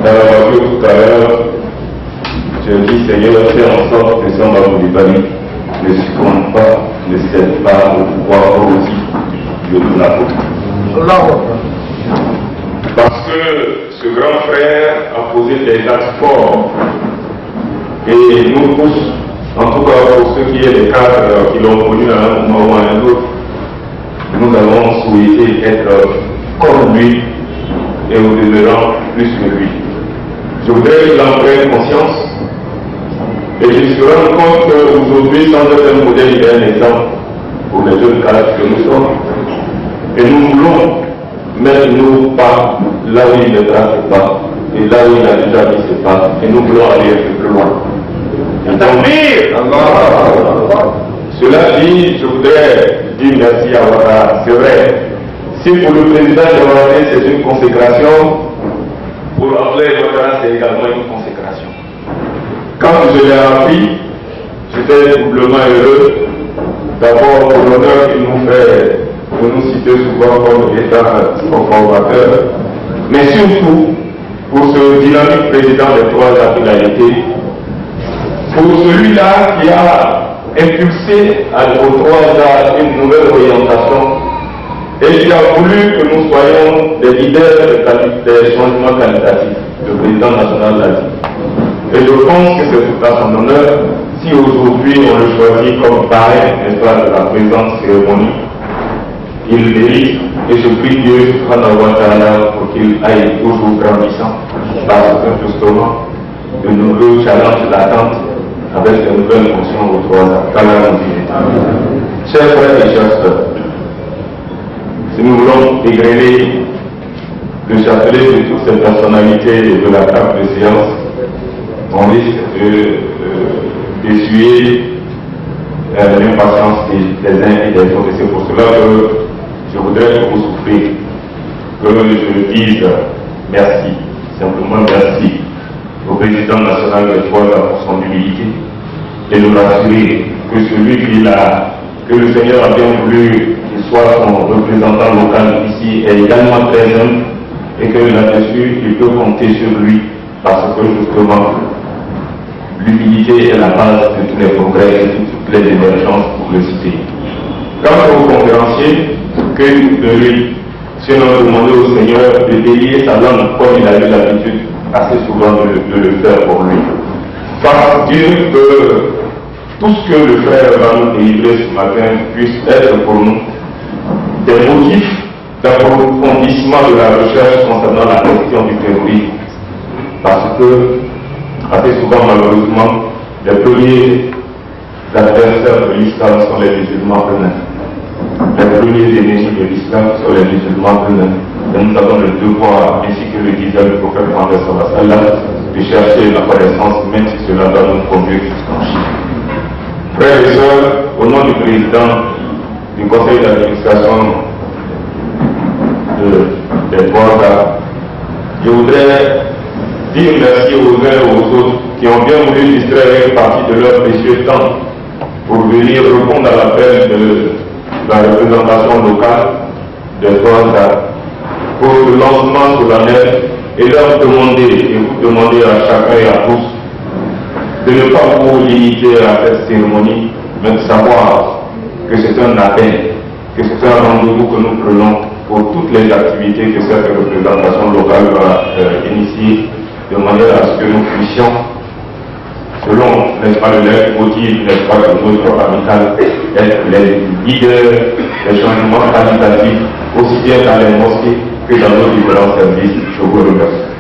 Dans la voiture tout à l'heure, je dis Seigneur, fais en sorte que si on va vous dépanner, ne succombe pas, ne cède pas au pouvoir aussi de tout la faute. Parce que ce grand frère a posé des actes forts. Et nous tous, en tout cas pour ceux qui sont des cadres qui l'ont connu à un moment ou à un autre, nous avons souhaité être comme lui et au demeurant plus que lui. Je voudrais qu'il en prenne conscience et je me rends compte qu'aujourd'hui, sans être un modèle, il est un exemple pour les jeunes cadres que nous sommes. Et nous voulons mettre nos pas là où il ne trace pas et là où il a déjà mis ses pas et nous voulons aller un peu plus loin. Cela dit, je voudrais dire merci à Ouattara. C'est vrai, si pour le président Yaoundé c'est une consécration, pour Abdoulaye Ouattara c'est également une consécration. Quand je l'ai appris, j'étais doublement heureux. D'abord pour l'honneur qu'il nous fait de nous citer souvent comme État conformateur, mais surtout pour ce dynamique président des 3 ans qu'il a été, pour celui-là qui a impulsé aux 3 ans une nouvelle orientation et qui a voulu que nous soyons des leaders des changements qualitatifs. Le président national l'a dit. Et je pense que c'est tout à son honneur si aujourd'hui on le choisit comme parrain, n'est-ce pas, de la présente cérémonie. Il mérite et je prie Dieu pour qu'il aille toujours grandissant parce que justement de nouveaux challenges l'attendent avec de nouvelles fonctions aux 3 ans. Chers frères et chers sœurs, si nous voulons égrener le chapelet de toutes ces personnalités de la table de séance, on risque d'essuyer l'impatience des uns et des autres. Et c'est pour cela que je voudrais que vous souffriez, que je dise merci, simplement merci au président national de l'Étoile pour son humilité et nous rassurer que celui que le Seigneur a bien voulu qu'il soit son représentant local ici est également très humble et que là-dessus il peut compter sur lui parce que justement l'humilité est la base de tous les progrès et de toutes les émergences pour le citer. Quant aux conférenciers, que de lui, si on a demandé au Seigneur de délier sa langue comme il a eu l'habitude assez souvent de le faire pour lui. Par Dieu que tout ce que le frère va nous délivrer ce matin puisse être pour nous des motifs d'approfondissement de la recherche concernant la question du terrorisme. Parce que, assez souvent malheureusement, les premiers adversaires de l'islam sont les musulmans eux-mêmes. Les premiers ennemis de l'islam sont les musulmans eux-mêmes. Et nous avons le devoir, ainsi que le disait le prophète Mohammed sallallahu alayhi wa sallam, de chercher la connaissance, même si cela doit nous conduire jusqu'en Chine. Frères et sœurs, au nom du président du conseil d'administration des 3 ans, je voudrais dire merci aux uns et aux autres qui ont bien voulu distraire une partie de leur précieux temps pour venir répondre à l'appel de la représentation locale des 3 ans pour le lancement solennel et leur demander, et vous demander à chacun et à tous de ne pas vous limiter à cette cérémonie, mais de savoir que c'est un appel, que c'est un rendez-vous que nous prenons pour toutes les activités que cette représentation locale va initier, de manière à ce que nous puissions, selon, n'est-ce pas, le leitmotiv, n'est-ce pas, de notre amical, être les leaders des changements qualitatifs, aussi bien dans les mosquées que dans nos différents services. Je vous remercie.